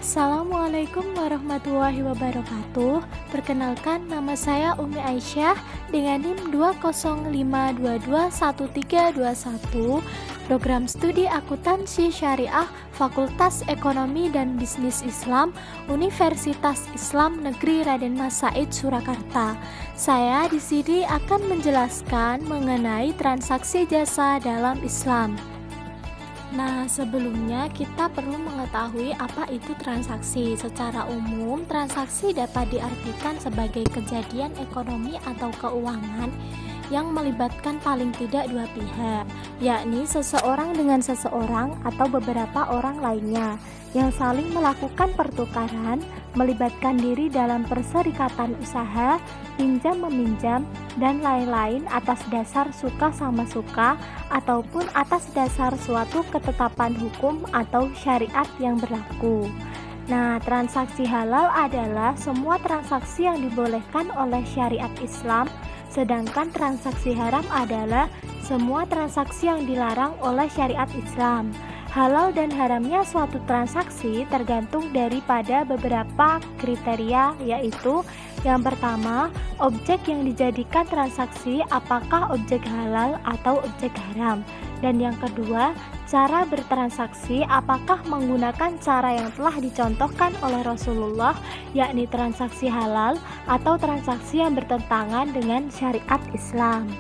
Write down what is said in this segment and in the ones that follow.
Assalamualaikum warahmatullahi wabarakatuh. Perkenalkan, nama saya Umi Aisyah dengan NIM 205221321, Program Studi Akuntansi Syariah Fakultas Ekonomi dan Bisnis Islam Universitas Islam Negeri Raden Mas Said Surakarta. Saya di sini akan menjelaskan mengenai transaksi jasa dalam Islam. Nah, sebelumnya kita perlu mengetahui apa itu transaksi. Secara umum, transaksi dapat diartikan sebagai kejadian ekonomi atau keuangan yang melibatkan paling tidak dua pihak, yakni seseorang dengan seseorang atau beberapa orang lainnya yang saling melakukan pertukaran, melibatkan diri dalam perserikatan usaha, pinjam-meminjam, dan lain-lain atas dasar suka sama suka ataupun atas dasar suatu ketetapan hukum atau syariat yang berlaku. Nah, transaksi halal adalah semua transaksi yang dibolehkan oleh syariat Islam, sedangkan transaksi haram adalah semua transaksi yang dilarang oleh syariat Islam. Halal dan haramnya suatu transaksi tergantung daripada beberapa kriteria, yaitu yang pertama, objek yang dijadikan transaksi apakah objek halal atau objek haram. Dan yang kedua, cara bertransaksi apakah menggunakan cara yang telah dicontohkan oleh Rasulullah, yakni transaksi halal atau transaksi yang bertentangan dengan syariat Islam.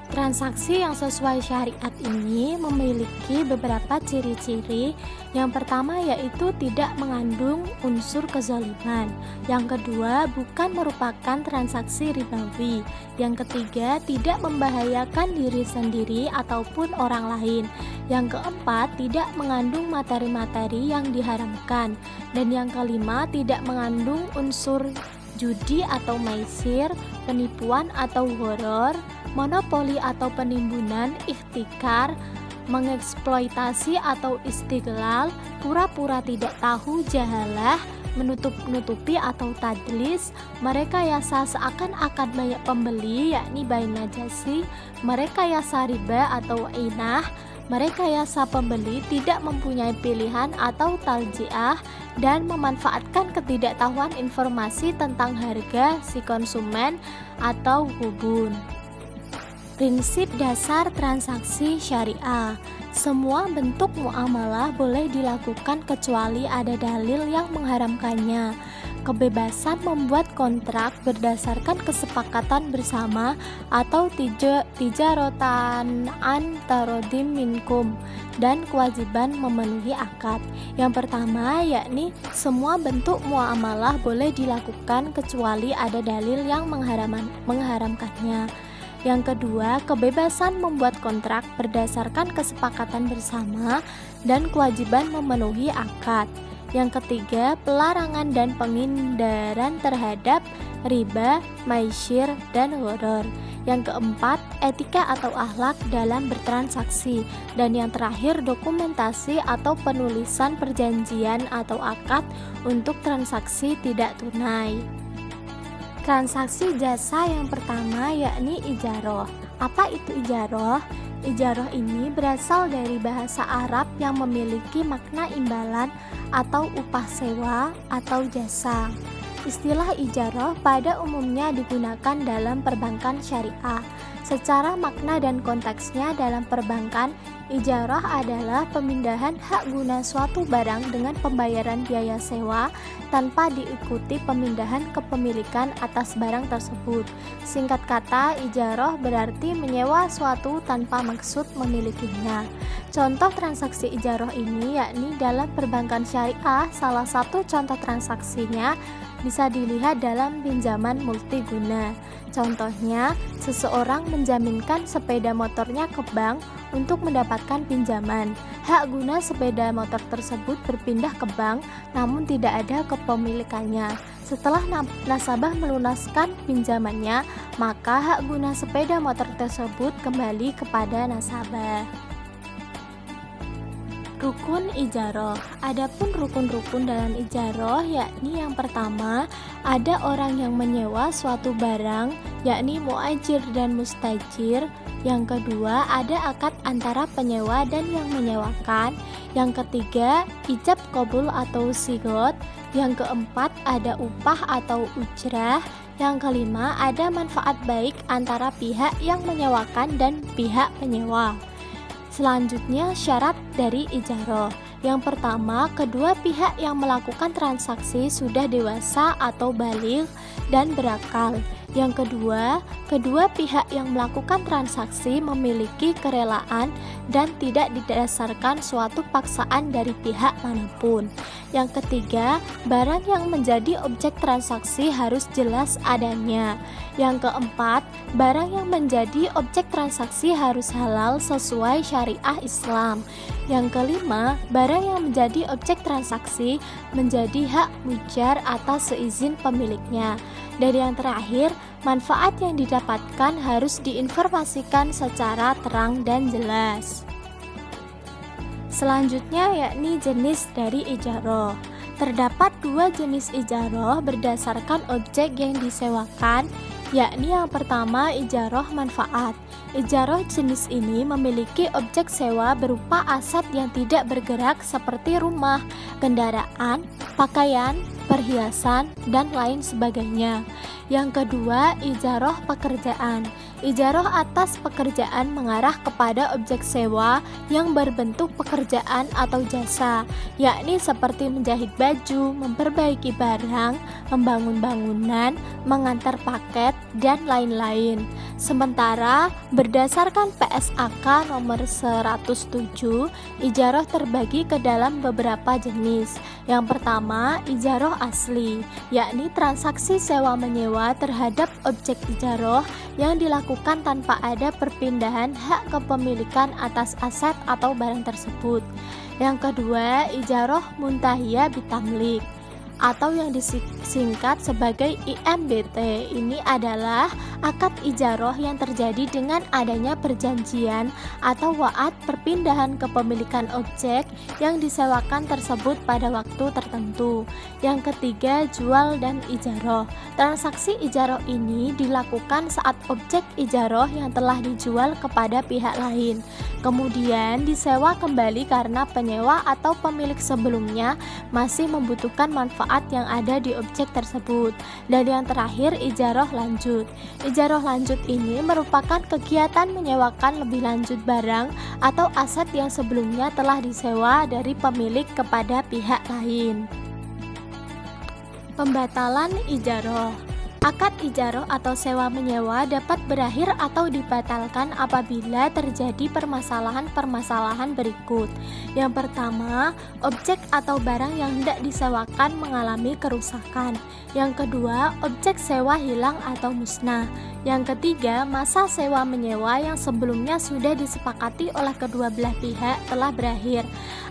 Transaksi yang sesuai syariat ini memiliki beberapa ciri-ciri. Yang pertama yaitu tidak mengandung unsur kezaliman. Yang kedua, bukan merupakan transaksi ribawi. Yang ketiga, tidak membahayakan diri sendiri ataupun orang lain. Yang keempat, tidak mengandung materi-materi yang diharamkan. Dan yang kelima, tidak mengandung unsur judi atau maisir, penipuan atau horor, monopoli atau penimbunan, ikhtikar, mengeksploitasi atau istiglal, pura-pura tidak tahu, jahalah, menutup-nutupi atau tadlis, merekayasa seakan-akan banyak pembeli, yakni bai najasi, merekayasa riba atau inah, merekayasa pembeli tidak mempunyai pilihan atau taljiah, dan memanfaatkan ketidaktahuan informasi tentang harga si konsumen atau hubun. Prinsip dasar transaksi syariah. Semua bentuk muamalah boleh dilakukan kecuali ada dalil yang mengharamkannya. Kebebasan membuat kontrak berdasarkan kesepakatan bersama atau tijarotan antarodim minkum, dan kewajiban memenuhi akad. Yang pertama yakni semua bentuk muamalah boleh dilakukan kecuali ada dalil yang mengharamkannya. Yang kedua, kebebasan membuat kontrak berdasarkan kesepakatan bersama dan kewajiban memenuhi akad. Yang ketiga, pelarangan dan penghindaran terhadap riba, maisir, dan horor. Yang keempat, etika atau akhlak dalam bertransaksi. Dan yang terakhir, dokumentasi atau penulisan perjanjian atau akad untuk transaksi tidak tunai. Transaksi jasa yang pertama yakni ijaroh. Apa itu ijaroh? Ijaroh ini berasal dari bahasa Arab yang memiliki makna imbalan atau upah sewa atau jasa. Istilah ijaroh pada umumnya digunakan dalam perbankan syariah. Secara makna dan konteksnya dalam perbankan, ijarah adalah pemindahan hak guna suatu barang dengan pembayaran biaya sewa tanpa diikuti pemindahan kepemilikan atas barang tersebut. Singkat kata, ijarah berarti menyewa suatu tanpa maksud memilikinya. Contoh transaksi ijarah ini yakni dalam perbankan syariah. Salah satu contoh transaksinya bisa dilihat dalam pinjaman multiguna. Contohnya, seseorang menjaminkan sepeda motornya ke bank untuk mendapatkan pinjaman. Hak guna sepeda motor tersebut berpindah ke bank, namun tidak ada kepemilikannya. Setelah nasabah melunaskan pinjamannya, maka hak guna sepeda motor tersebut kembali kepada nasabah. Rukun ijaroh. Adapun rukun-rukun dalam ijaroh yakni yang pertama, ada orang yang menyewa suatu barang yakni muajir dan mustajir. Yang kedua, ada akad antara penyewa dan yang menyewakan. Yang ketiga, ijab qabul atau sigot. Yang keempat, ada upah atau ujrah. Yang kelima, ada manfaat baik antara pihak yang menyewakan dan pihak penyewa. Selanjutnya, syarat dari ijaroh. Yang pertama, kedua pihak yang melakukan transaksi sudah dewasa atau baligh dan berakal. Yang kedua, kedua pihak yang melakukan transaksi memiliki kerelaan dan tidak didasarkan suatu paksaan dari pihak manapun. Yang ketiga, barang yang menjadi objek transaksi harus jelas adanya. Yang keempat, barang yang menjadi objek transaksi harus halal sesuai syariah Islam. Yang kelima, barang yang menjadi objek transaksi menjadi hak mujar atas seizin pemiliknya. Dan yang terakhir, manfaat yang didapatkan harus diinformasikan secara terang dan jelas. Selanjutnya yakni jenis dari ijaroh. Terdapat dua jenis ijaroh berdasarkan objek yang disewakan, yakni yang pertama ijaroh manfaat. Ijaroh jenis ini memiliki objek sewa berupa aset yang tidak bergerak seperti rumah, kendaraan, pakaian, perhiasan, dan lain sebagainya. Yang kedua, ijaroh pekerjaan. Ijaroh atas pekerjaan mengarah kepada objek sewa yang berbentuk pekerjaan atau jasa, yakni seperti menjahit baju, memperbaiki barang, membangun bangunan, mengantar paket, dan lain-lain. Sementara berdasarkan PSAK nomor 107, ijaroh terbagi ke dalam beberapa jenis. Yang pertama, ijaroh asli, yakni transaksi sewa menyewa terhadap objek ijaroh yang dilakukan tanpa ada perpindahan hak kepemilikan atas aset atau barang tersebut. Yang kedua, ijaroh muntahiyah bitamlik atau yang disingkat sebagai IMBT. Ini adalah akad ijaroh yang terjadi dengan adanya perjanjian atau wa'ad perpindahan kepemilikan objek yang disewakan tersebut pada waktu tertentu. Yang ketiga, jual dan ijaroh. Transaksi ijaroh ini dilakukan saat objek ijaroh yang telah dijual kepada pihak lain kemudian disewa kembali karena penyewa atau pemilik sebelumnya masih membutuhkan manfaat yang ada di objek tersebut. Dan yang terakhir, ijaroh lanjut. Ijaroh lanjut ini merupakan kegiatan menyewakan lebih lanjut barang atau aset yang sebelumnya telah disewa dari pemilik kepada pihak lain. Pembatalan ijaroh. Akad ijaroh atau sewa menyewa dapat berakhir atau dibatalkan apabila terjadi permasalahan-permasalahan berikut. Yang pertama, objek atau barang yang hendak disewakan mengalami kerusakan. Yang kedua, objek sewa hilang atau musnah. Yang ketiga, masa sewa menyewa yang sebelumnya sudah disepakati oleh kedua belah pihak telah berakhir.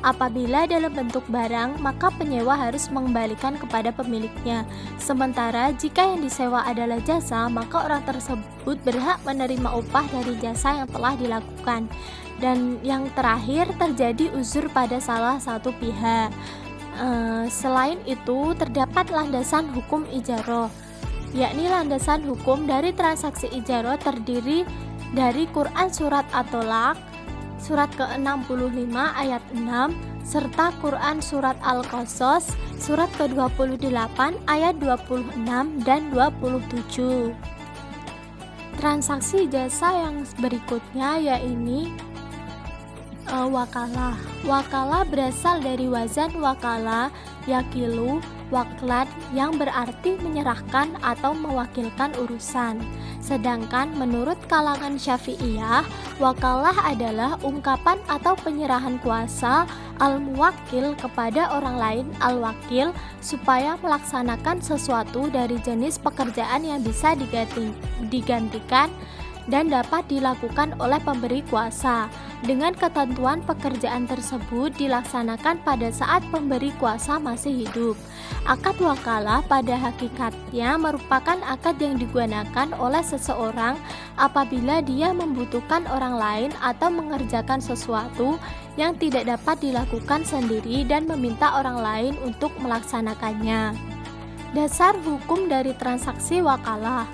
Apabila dalam bentuk barang, maka penyewa harus mengembalikan kepada pemiliknya. Sementara jika yang disewa adalah jasa, maka orang tersebut berhak menerima upah dari jasa yang telah dilakukan. Dan yang terakhir, terjadi uzur pada salah satu pihak. Selain itu, terdapat landasan hukum ijaroh, yakni landasan hukum dari transaksi ijaroh terdiri dari Quran Surat At-Tolaq surat ke-65 ayat 6 serta Quran Surat Al-Qasas surat ke-28 ayat 26 dan 27. Transaksi jasa yang berikutnya yaitu wakalah. Wakalah berasal dari wazan wakala yakilu waklan yang berarti menyerahkan atau mewakilkan urusan. Sedangkan menurut kalangan Syafi'iyah, wakalah adalah ungkapan atau penyerahan kuasa al-muwakil kepada orang lain al-wakil supaya melaksanakan sesuatu dari jenis pekerjaan yang bisa digantikan dan dapat dilakukan oleh pemberi kuasa. Dengan ketentuan pekerjaan tersebut dilaksanakan pada saat pemberi kuasa masih hidup. Akad wakalah pada hakikatnya merupakan akad yang digunakan oleh seseorang apabila dia membutuhkan orang lain atau mengerjakan sesuatu yang tidak dapat dilakukan sendiri dan meminta orang lain untuk melaksanakannya. Dasar hukum dari transaksi wakalah.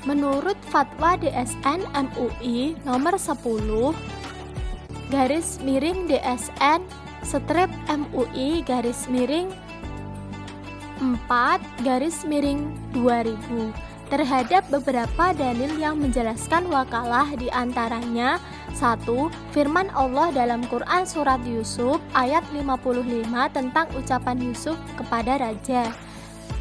Menurut Fatwa DSN MUI nomor 10 garis miring DSN strip MUI garis miring 4 garis miring 2000 terhadap beberapa dalil yang menjelaskan wakalah, diantaranya 1. Firman Allah dalam Quran surat Yusuf ayat 55 tentang ucapan Yusuf kepada raja,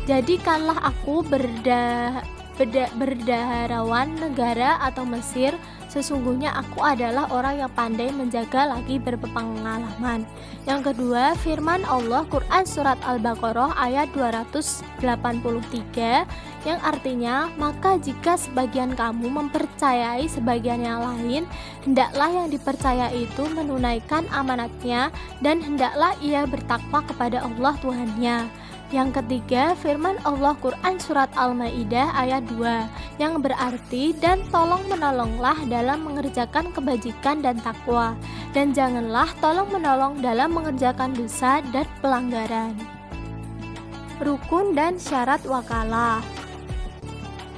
"Jadikanlah aku berdaharawan negara atau Mesir, sesungguhnya aku adalah orang yang pandai menjaga lagi berpengalaman." Yang kedua, firman Allah Quran surat Al-Baqarah ayat 283 yang artinya, "Maka jika sebagian kamu mempercayai sebagian yang lain, hendaklah yang dipercaya itu menunaikan amanatnya dan hendaklah ia bertakwa kepada Allah Tuhannya." Yang ketiga, firman Allah Quran surat Al-Maidah ayat 2 yang berarti, "Dan tolong menolonglah dalam mengerjakan kebajikan dan takwa, dan janganlah tolong menolong dalam mengerjakan dosa dan pelanggaran." Rukun dan syarat wakalah.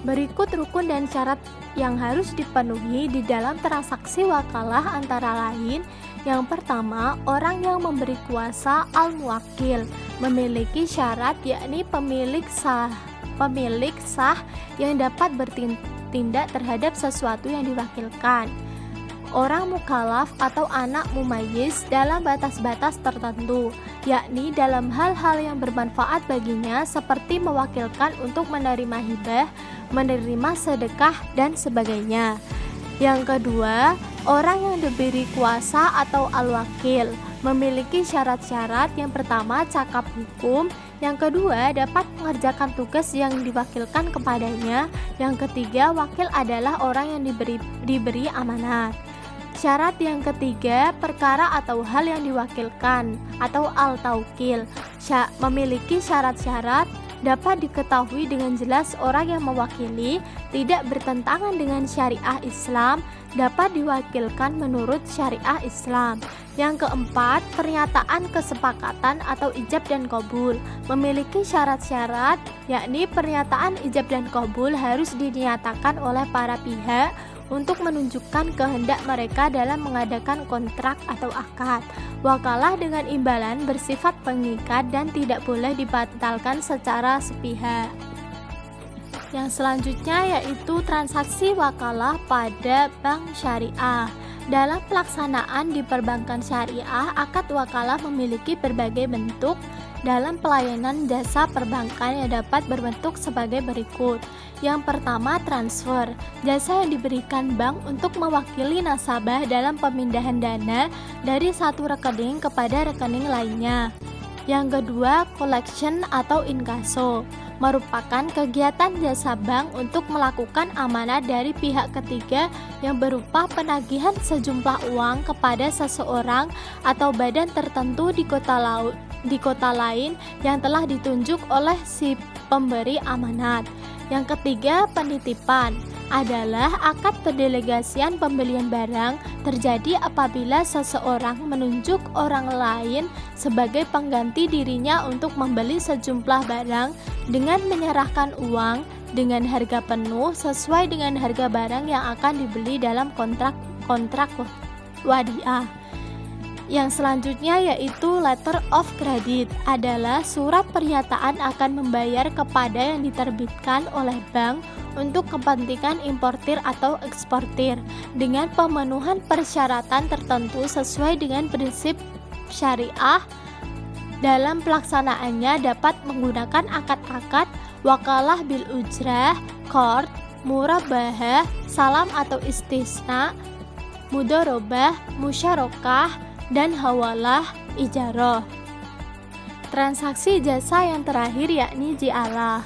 Berikut rukun dan syarat yang harus dipenuhi di dalam transaksi wakalah, antara lain: yang pertama, orang yang memberi kuasa al-muwakil memiliki syarat, yakni pemilik sah yang dapat bertindak terhadap sesuatu yang diwakilkan. Orang mukallaf atau anak mumayyiz dalam batas-batas tertentu, yakni dalam hal-hal yang bermanfaat baginya seperti mewakilkan untuk menerima hibah, menerima sedekah, dan sebagainya. Yang kedua, orang yang diberi kuasa atau al-wakil memiliki syarat-syarat. Yang pertama, cakap hukum. Yang kedua, dapat mengerjakan tugas yang diwakilkan kepadanya. Yang ketiga, wakil adalah orang yang diberi amanat. Syarat yang ketiga, perkara atau hal yang diwakilkan atau al-taukil memiliki syarat-syarat. Dapat diketahui dengan jelas orang yang mewakili tidak bertentangan dengan syariah Islam, dapat diwakilkan menurut syariah Islam. Yang keempat, pernyataan kesepakatan atau ijab dan qabul memiliki syarat-syarat, yakni pernyataan ijab dan qabul harus dinyatakan oleh para pihak untuk menunjukkan kehendak mereka dalam mengadakan kontrak atau akad. Wakalah dengan imbalan bersifat pengikat dan tidak boleh dibatalkan secara sepihak. Yang selanjutnya yaitu transaksi wakalah pada bank syariah. Dalam pelaksanaan di perbankan syariah, akad wakalah memiliki berbagai bentuk. Dalam pelayanan jasa perbankan yang dapat berbentuk sebagai berikut. Yang pertama, transfer, jasa yang diberikan bank untuk mewakili nasabah dalam pemindahan dana dari satu rekening kepada rekening lainnya. Yang kedua, collection atau inkaso, merupakan kegiatan jasa bank untuk melakukan amanah dari pihak ketiga yang berupa penagihan sejumlah uang kepada seseorang atau badan tertentu di kota lain yang telah ditunjuk oleh si pemberi amanat. Yang ketiga, penitipan adalah akad pendelegasian pembelian barang terjadi apabila seseorang menunjuk orang lain sebagai pengganti dirinya untuk membeli sejumlah barang dengan menyerahkan uang dengan harga penuh sesuai dengan harga barang yang akan dibeli dalam kontrak wadiah. Yang selanjutnya yaitu letter of credit, adalah surat pernyataan akan membayar kepada yang diterbitkan oleh bank untuk kepentingan importir atau eksportir dengan pemenuhan persyaratan tertentu sesuai dengan prinsip syariah. Dalam pelaksanaannya dapat menggunakan akad-akad wakalah bil ujrah, qard, murabahah, salam atau istisna, mudharabah, musyarakah, dan hawalah ijarah. Transaksi jasa yang terakhir yakni ji'alah.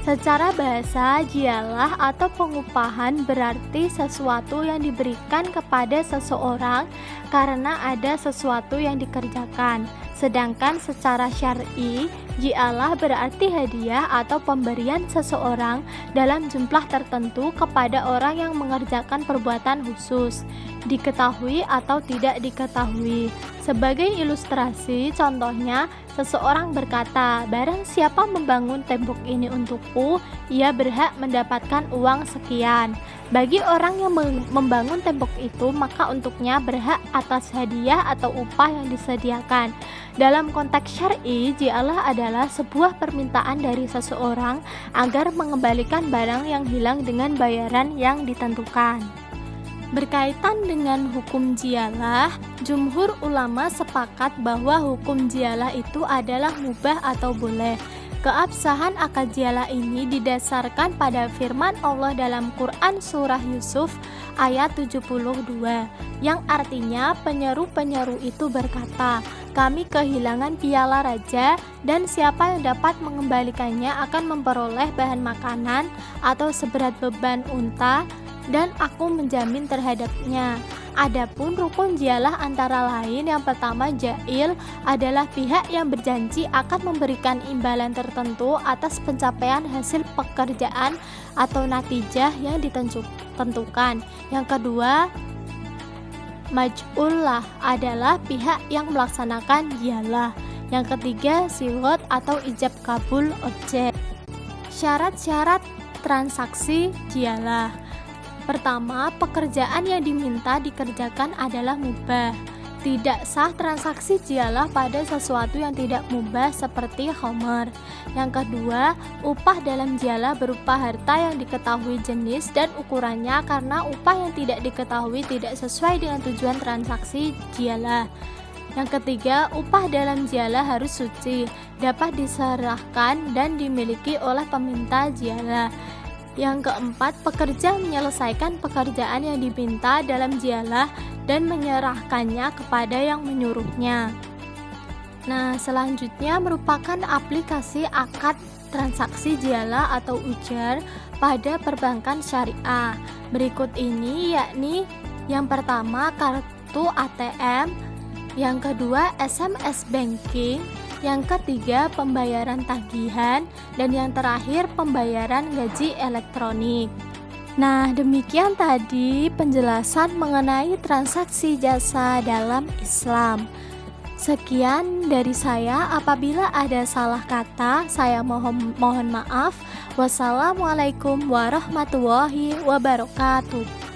Secara bahasa, jialah atau pengupahan berarti sesuatu yang diberikan kepada seseorang karena ada sesuatu yang dikerjakan. Sedangkan secara syar'i, jialah berarti hadiah atau pemberian seseorang dalam jumlah tertentu kepada orang yang mengerjakan perbuatan khusus, diketahui atau tidak diketahui. Sebagai ilustrasi, contohnya, seseorang berkata, "Barang siapa membangun tembok ini untukku, ia berhak mendapatkan uang sekian." Bagi orang yang membangun tembok itu, maka untuknya berhak atas hadiah atau upah yang disediakan. Dalam konteks syar'i, jialah adalah sebuah permintaan dari seseorang agar mengembalikan barang yang hilang dengan bayaran yang ditentukan. Berkaitan dengan hukum jialah, jumhur ulama sepakat bahwa hukum jialah itu adalah mubah atau boleh. Keabsahan akad jialah ini didasarkan pada firman Allah dalam Quran Surah Yusuf ayat 72, yang artinya penyeru-penyeru itu berkata, "Kami kehilangan piala raja, dan siapa yang dapat mengembalikannya akan memperoleh bahan makanan atau seberat beban unta, dan aku menjamin terhadapnya." Adapun rukun jialah antara lain, yang pertama jail adalah pihak yang berjanji akan memberikan imbalan tertentu atas pencapaian hasil pekerjaan atau natijah yang ditentukan. Yang kedua, maj'ullah adalah pihak yang melaksanakan jialah. Yang ketiga, sigot atau ijab kabul objek. Syarat-syarat transaksi jialah. Pertama, pekerjaan yang diminta dikerjakan adalah mubah. Tidak sah transaksi jialah pada sesuatu yang tidak mubah seperti khamar. Yang kedua, upah dalam jialah berupa harta yang diketahui jenis dan ukurannya, karena upah yang tidak diketahui tidak sesuai dengan tujuan transaksi jialah. Yang ketiga, upah dalam jialah harus suci, dapat diserahkan dan dimiliki oleh peminta jialah. Yang keempat, pekerja menyelesaikan pekerjaan yang diminta dalam jialah dan menyerahkannya kepada yang menyuruhnya. Nah, selanjutnya merupakan aplikasi akad transaksi jialah atau ujar pada perbankan syariah. Berikut ini yakni yang pertama kartu ATM, yang kedua SMS banking, yang ketiga pembayaran tagihan, dan yang terakhir pembayaran gaji elektronik. Nah, demikian tadi penjelasan mengenai transaksi jasa dalam Islam. Sekian dari saya, apabila ada salah kata saya mohon maaf. Wassalamualaikum warahmatullahi wabarakatuh.